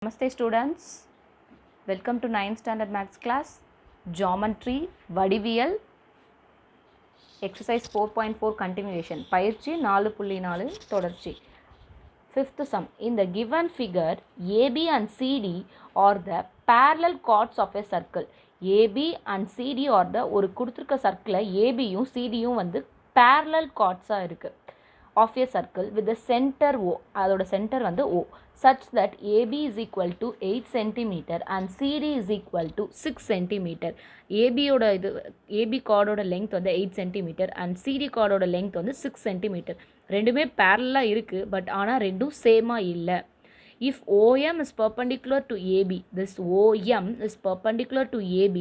Namaste students, welcome to 9th standard maths class, geometry, வடிவியல், exercise 4.4 continuation, பயிற்சி 4.4 தொடர்ச்சி. Fifth sum, in the given figure, AB and CD are the parallel chords of a circle. AB and CD are the ஒரு கொடுத்திருக்க circle ABயும் CDயும் வந்து parallel chords இருக்கு of a circle with the center O, அதோட center வந்து O, such that AB is equal to 8 cm and CD is equal to 6 cm. ABயோட இது AB chordோட length வந்து 8 cm and CD chordோட length வந்து 6 cm. ரெண்டுமே parallel இருக்கு but ஆனால் ரெண்டும் சேமா இல்லை. If OM is perpendicular to AB, this OM is perpendicular to AB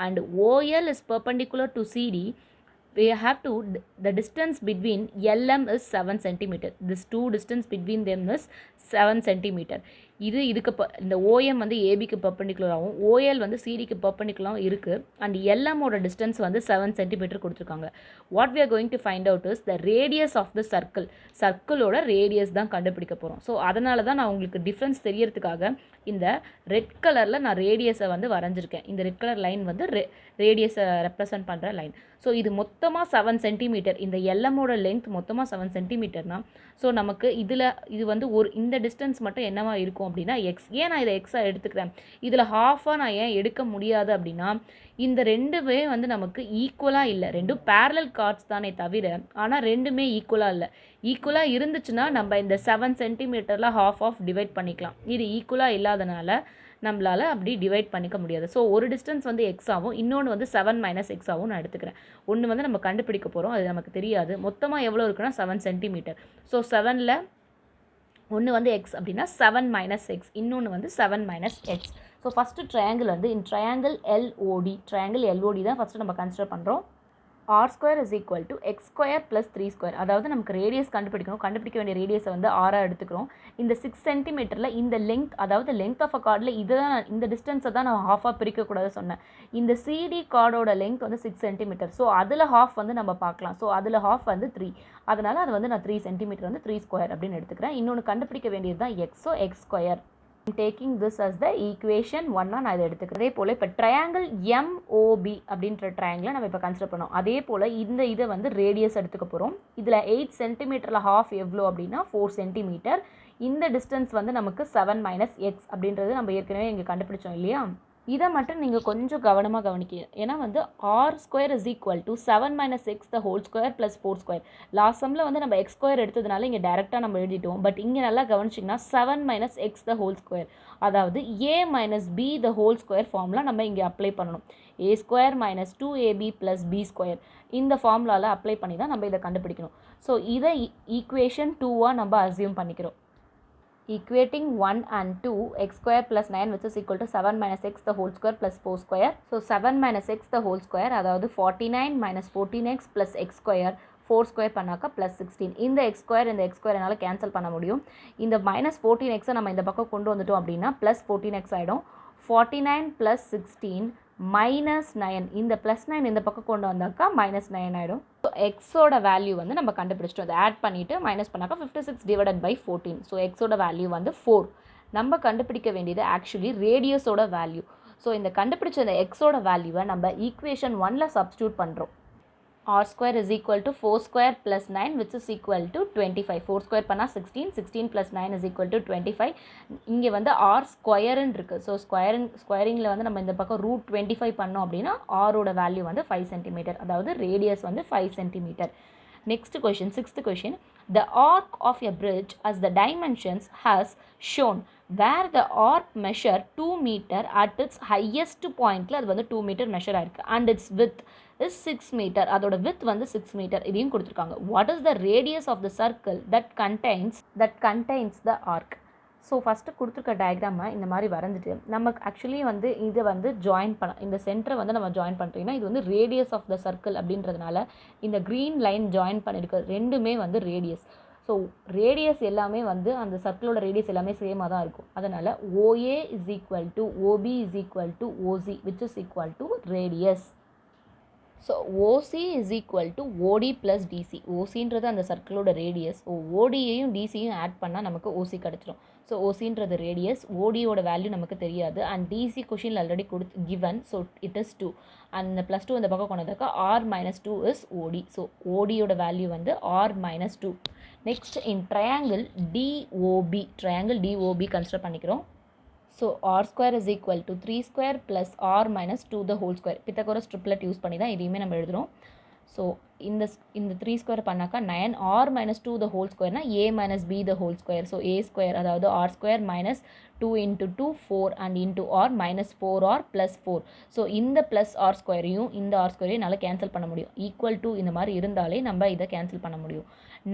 and OL is perpendicular to CD, we have to, the distance between LM is 7 cm. This two distance between them is 7 cm. இதுக்கு இந்த OM வந்து ABக்கு பர்பெண்டிகுலராகவும் OL வந்து CDக்கு பர்பெண்டிகுலராகவும் இருக்குது and LMோட distance வந்து 7 cm கொடுத்துருக்காங்க. What we are going to find out is the radius of the circle. சர்க்கிளோட radius தான் கண்டுபிடிக்க போகிறோம். ஸோ அதனால தான் நான் உங்களுக்கு டிஃப்ரென்ஸ் தெரியறதுக்காக இந்த ரெட் கலரில் நான் ரேடியஸை வந்து வரைஞ்சிருக்கேன். இந்த ரெட் கலர் லைன் வந்து ரேடியஸை ரெப்ரசன்ட் பண்ணுற லைன். ஸோ இது மொத்தமாக 7 சென்டிமீட்டர். இந்த எல்எம்மோட லென்த் மொத்தமாக 7 சென்டிமீட்டர்னா ஸோ நமக்கு இது வந்து இந்த டிஸ்டன்ஸ் மட்டும் என்னவா இருக்கும் அப்படின்னா எக்ஸ். ஏன் நான் இதை எக்ஸாக எடுத்துக்கிறேன், இதில் ஹாஃபாக நான் ஏன் எடுக்க முடியாது அப்படின்னா இந்த ரெண்டுமே வந்து நமக்கு ஈக்குவலாக இல்லை. ரெண்டும் பேரலல் கார்ட்ஸ் தானே தவிர ஆனால் ரெண்டுமே ஈக்குவலாக இல்லை. ஈக்குவலாக இருந்துச்சுன்னா நம்ம இந்த 7 சென்டிமீட்டரில் ஆஃப் டிவைட் பண்ணிக்கலாம். இது ஈக்குவலாக இல்லாதனால நம்மளால் அப்படி டிவைட் பண்ணிக்க முடியாது. ஸோ ஒரு டிஸ்டன்ஸ் வந்து எக்ஸ் ஆகும், இன்னொன்று வந்து 7 - எக்ஸ் ஆகும் நான் எடுத்துக்கிறேன். ஒன்று வந்து நம்ம கண்டுபிடிக்க போகிறோம், அது நமக்கு தெரியாது. மொத்தமாக எவ்வளோ இருக்குன்னா 7 சென்டிமீட்டர். ஸோ 7ல் ஒன்று வந்து எக்ஸ் அப்படின்னா 7 - எக்ஸ், இன்னொன்று வந்து 7 - எக்ஸ். ஸோ ஃபஸ்ட்டு ட்ரையாங்கிள் வந்து இன் ட்ரையாங்கிள் எல்ஓடி தான் ஃபஸ்ட்டு நம்ம கன்சிடர் பண்ணுறோம். r² is equal to x² plus 3². அதாவது நமக்கு ரேடியஸ் கண்டுபிடிக்க வேண்டிய ரேடியஸை வந்து ஆராக எடுத்துக்கிறோம். இந்த 6 சென்டிமீட்டரில் இந்த லெங்க், அதாவது லெங்க் ஆஃப் அ கார்டில் இந்த டிஸ்டன்ஸை தான் நான் ஹாஃபாக பிரிக்கக்கூடாது சொன்னேன். இந்த CD கார்டோட லெங்க் வந்து 6 சென்டிமீட்டர். ஸோ அதில் ஹாஃப் வந்து நம்ம பார்க்கலாம். ஸோ அதில் ஹாஃப் வந்து 3, அதனால் அது வந்து நான் 3 சென்டிமீட்டர் வந்து 3² அப்படின்னு எடுத்துக்கிறேன். இன்னொன்று கண்டுபிடிக்க வேண்டியது தான் X. So x². taking this as the equation 1 நான் இதை எடுத்துக்கிறேன். அதே போல் இப்போ ட்ரையாங்கிள் MOB அப்படின்ற ட்ரையாங்கிளை நம்ம இப்போ கன்சிடர் பண்ணோம். அதே போல் இதை வந்து ரேடியஸ் எடுத்துக்க போகிறோம். இதில் 8 சென்டிமீட்டரில் ஹாஃப் எவ்வளோ அப்படின்னா 4 சென்டிமீட்டர். இந்த டிஸ்டன்ஸ் வந்து நமக்கு 7 - எக்ஸ் அப்படின்றது நம்ம ஏற்கனவே இங்கே கண்டுபிடிச்சோம் இல்லையா. இதை மட்டும் நீங்கள் கொஞ்சம் கவனமாக கவனிக்க. ஏன்னா வந்து r² is equal to 7 - x the whole square plus 4². Last சம்மில் வந்து நம்ம x² எடுத்ததுனால இங்கே டேரெக்டாக நம்ம எழுதிட்டோம். பட் இங்கே நல்லா கவனிச்சிங்கன்னா 7 - எக்ஸ் the whole square, அதாவது a - b the whole square formula நம்ம இங்கே அப்ளை பண்ணணும். a² - 2ab plus b², இந்த ஃபார்முலாவில் அப்ளை பண்ணி தான் நம்ம இதை கண்டுபிடிக்கணும். ஸோ இதை ஈக்குவேஷன் 2 நம்ம அசியூம் பண்ணிக்கிறோம். Equating 1 and 2, x² plus 9 which is equal to 7 - x the whole square plus 4². So 7 - x the whole square, அதாவது 49 - 14x plus x², 4² பண்ணாக்கா plus 16. இந்த x² என்னால் கேன்சல் பண்ண முடியும். இந்த -14x நம்ம இந்த பக்கம் கொண்டு வந்துட்டோம் அப்படின்னா plus 14x ஆகிடும். 49 plus 16 -9, இந்த +9 இந்த பக்கம் கொண்டு வந்தாக்கா -9 ஆகிடும். ஸோ எக்ஸோட வேல்யூ வந்து நம்ம கண்டுபிடிச்சிட்டோம். அதை ஆட் பண்ணிவிட்டு மைனஸ் பண்ணாக்கா 56 divided by 14. ஸோ எக்ஸோட வேல்யூ வந்து 4. நம்ம கண்டுபிடிக்க வேண்டியது ஆக்சுவலி ரேடியஸோட வேல்யூ. ஸோ இந்த கண்டுபிடிச்ச இந்த எக்ஸோட வேல்யூவை நம்ம ஈக்குவேஷன் 1ல் சப்ஸ்டியூட் பண்ணுறோம். r² is equal to 4² plus 9 which is equal to 25. 4² பண்ணால் 16, 16 plus 9 is equal to 25. இங்கே வந்து r² இருக்குது. ஸோ ஸ்கொயரிங்கில் வந்து நம்ம இந்த பக்கம் √25 பண்ணோம் அப்படின்னா ஆரோட வேல்யூ வந்து 5 சென்டிமீட்டர், அதாவது ரேடியஸ் வந்து 5 centimetre. Next question, 6th question. The arc of a bridge as the dimensions has shown where the arc measure 2 meter at its highest point, அது வந்து 2 meter measure ஆயிருக்கு, and its width is 6 meter, அதோட width வந்து 6 meter இதையும் கொடுத்துருக்காங்க. What is the radius of the circle that contains the arc? So first கொடுத்துருக்க டயக்ராமை இந்த மாதிரி வரைஞ்சிட்டு நமக்கு ஆக்சுவலி வந்து இதை வந்து ஜாயின் இந்த சென்டரை வந்து நம்ம ஜாயின் பண்ணுறீங்கன்னா இது வந்து ரேடியஸ் ஆஃப் த சர்க்கிள் அப்படின்றதுனால இந்த க்ரீன் லைன் ஜாயின் பண்ணியிருக்க ரெண்டுமே வந்து ரேடியஸ். ஸோ ரேடியஸ் எல்லாமே வந்து அந்த சர்க்கிளோட ரேடியஸ் எல்லாமே சேமாக தான் இருக்கும். அதனால் OA is equal to OB is equal to OC which is equal to radius. So OC is equal to OD plus DC. OCன்றது அந்த சர்க்கிளோட ரேடியஸ். ODயையும் DCயும் ஆட் பண்ணால் நமக்கு OC கிடச்சிரும். ஸோ ஓசின்றது ரேடியஸ், ஓடியோட வேல்யூ நமக்கு தெரியாது அண்ட் டிசி கொஷினில் already given, so it is 2 and +2 இந்த பக்கம் கொண்டதாக்கா r - 2 இஸ் ஓடி. ஸோ ஓடியோட வேல்யூ வந்து r - 2. Next in triangle DOP consider பண்ணிக்கிறோம். So r square is equal to 3 square plus r minus 2 the whole square. Pythagoras triplet use பண்ணி தான் இதையுமே நம்ம எழுதுகிறோம். ஸோ இந்த 3 ஸ்கொயர் பண்ணாக்கா 9r minus 2 the whole square a minus b the whole square. So a square அதாவது r square minus 2 into 2 4 and into r minus 4r plus 4. So இந்த plus r ஸ்கொயரையும் இந்த r ஸ்கொயரையும் என்னால் கேன்சல் பண்ண முடியும். Equal to இந்த மாதிரி இருந்தாலே நம்ம இதை கேன்சல் பண்ண முடியும்.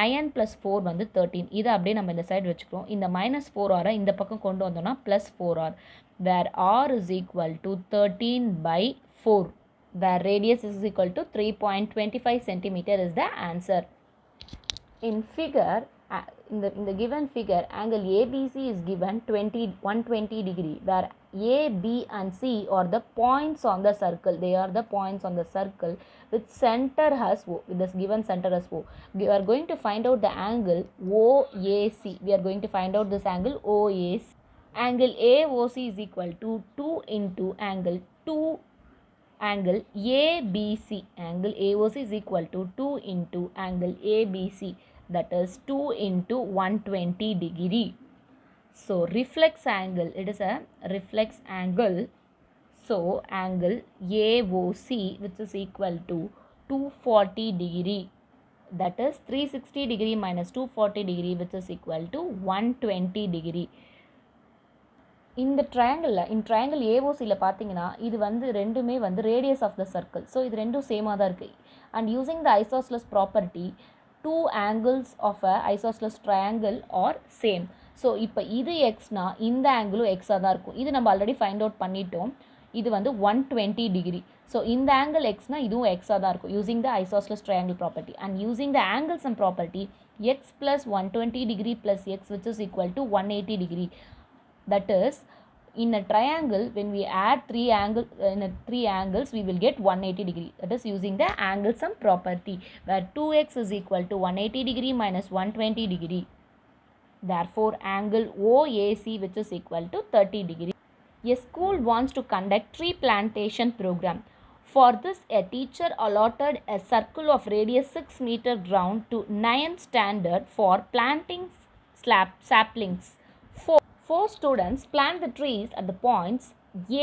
9 + 4 வந்து 13. இதை அப்படியே நம்ம இந்த சைடு வச்சுக்கிறோம். இந்த -4r இந்த பக்கம் கொண்டு வந்தோம்னா +4r, where r is equal to 13/4, where radius is equal to 3.25 centimeter is the answer. In figure, in the given figure, angle ABC is given 120 degree, where A, B and C are the points on the circle. They are the points on the circle with center as O, with this given center as O. We are going to find out the angle OAC. We are going to find out this angle OAC. Angle AOC is equal to 2 into angle ABC. Angle AOC is equal to 2 into angle ABC, that is 2 into 120 degree. So reflex angle, it is a reflex angle. So angle AOC, which is equal to 240 degree, that is 360 degree minus 240 degree, which is equal to 120 degree. இந்த triangle ஏஓசியில் பார்த்தீங்கன்னா இது வந்து ரெண்டுமே வந்து radius of the circle. So இது ரெண்டும் சேமாக தான் இருக்குது. And using the isosceles property, 2 angles of a isosceles triangle are same. So இப்போ இது எக்ஸ்னா இந்த ஆங்கிளும் எக்ஸாக தான் இருக்கும். இது நம்ம ஆல்ரெடி ஃபைண்ட் அவுட் பண்ணிட்டோம். இது வந்து 120 டிகிரி. ஸோ இந்த ஆங்கிள் எக்ஸ்னா இதுவும் எக்ஸாக தான் இருக்கும் using the isosceles triangle property. And using the angles and property, X plus 120 degree plus X which is equal to 180 degree. That is, in a triangle, when we add three angles, we will get 180 degree. That is using the angle sum property, where 2x is equal to 180 degree minus 120 degree. Therefore, angle OAC, which is equal to 30 degree. A school wants to conduct tree plantation program. For this, a teacher allotted a circle of radius 6 meter ground to 9th standard for planting saplings. Four students plant the trees at the points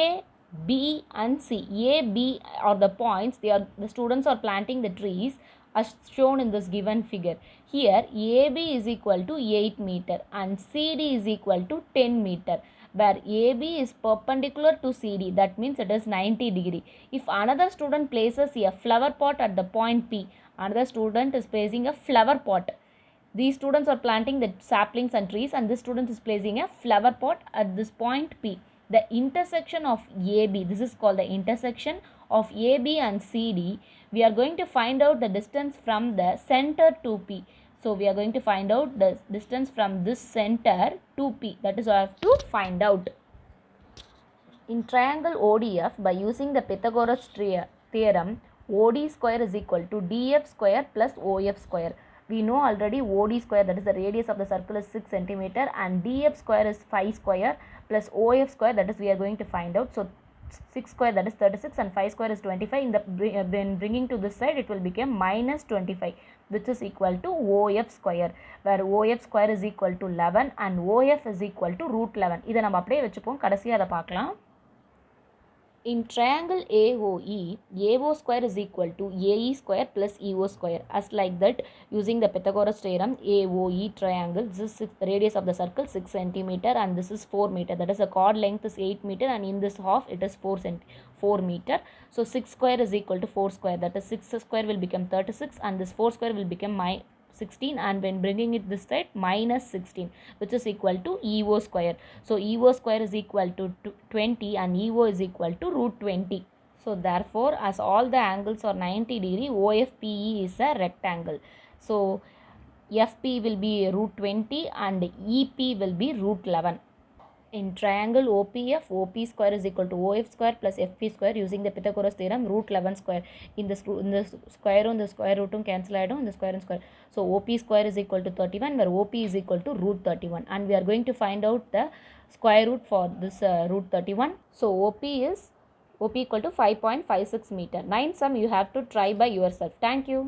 A, B and C. A, B are the points. The students are planting the trees as shown in this given figure. Here AB is equal to 8 meter and CD is equal to 10 meter. Where AB is perpendicular to CD, that means it is 90 degree. If another student places a flower pot at the point P, another student is placing a flower pot. These students are planting the saplings and trees, and this student is placing a flower pot at this point P. The intersection of AB, this is called the intersection of AB and CD. We are going to find out the distance from the center to P. So we are going to find out the distance from this center to P. That is what I have to find out. In triangle ODF, by using the Pythagoras theorem, OD square is equal to DF square plus OF square. We know already OD square, that is the radius of the circle, is 6 centimeter, and DF square is 5 square plus OF square, that is we are going to find out. So 6 square, that is 36, and 5 square is 25. When bringing to this side, it will become -25, which is equal to OF square, where OF square is equal to 11 and OF is equal to √11. இதை நம்ம அப்படியே வச்சுப்போம், கடைசியாக அதை பார்க்கலாம். In triangle AOE, AO square is equal to AE square plus EO square. As like that, using the Pythagoras theorem, AOE triangle, this is radius of the circle 6 centimeter and this is 4 meter. That is, the chord length is 8 meter and in this half it is 4 meter. So 6 square is equal to 4 square. That is, 6 square will become 36 and this 4 square will become 16, and when bringing it this side -16, which is equal to EO square. So EO square is equal to 20 and EO is equal to √20. So therefore, as all the angles are 90 degree, OFPE is a rectangle. So FP will be √20 and EP will be √11. In triangle OPF, OP square is equal to OF square plus FP square using the Pythagoras theorem, root 11 square. In the square root the square root cancel ஆயிடும், இந்த square and square. So OP square is equal to 31, where OP is equal to root 31. And we are going to find out the square root for this root 31. So OP equal to 5.56 meter. 9 sum you have to try by yourself. Thank you.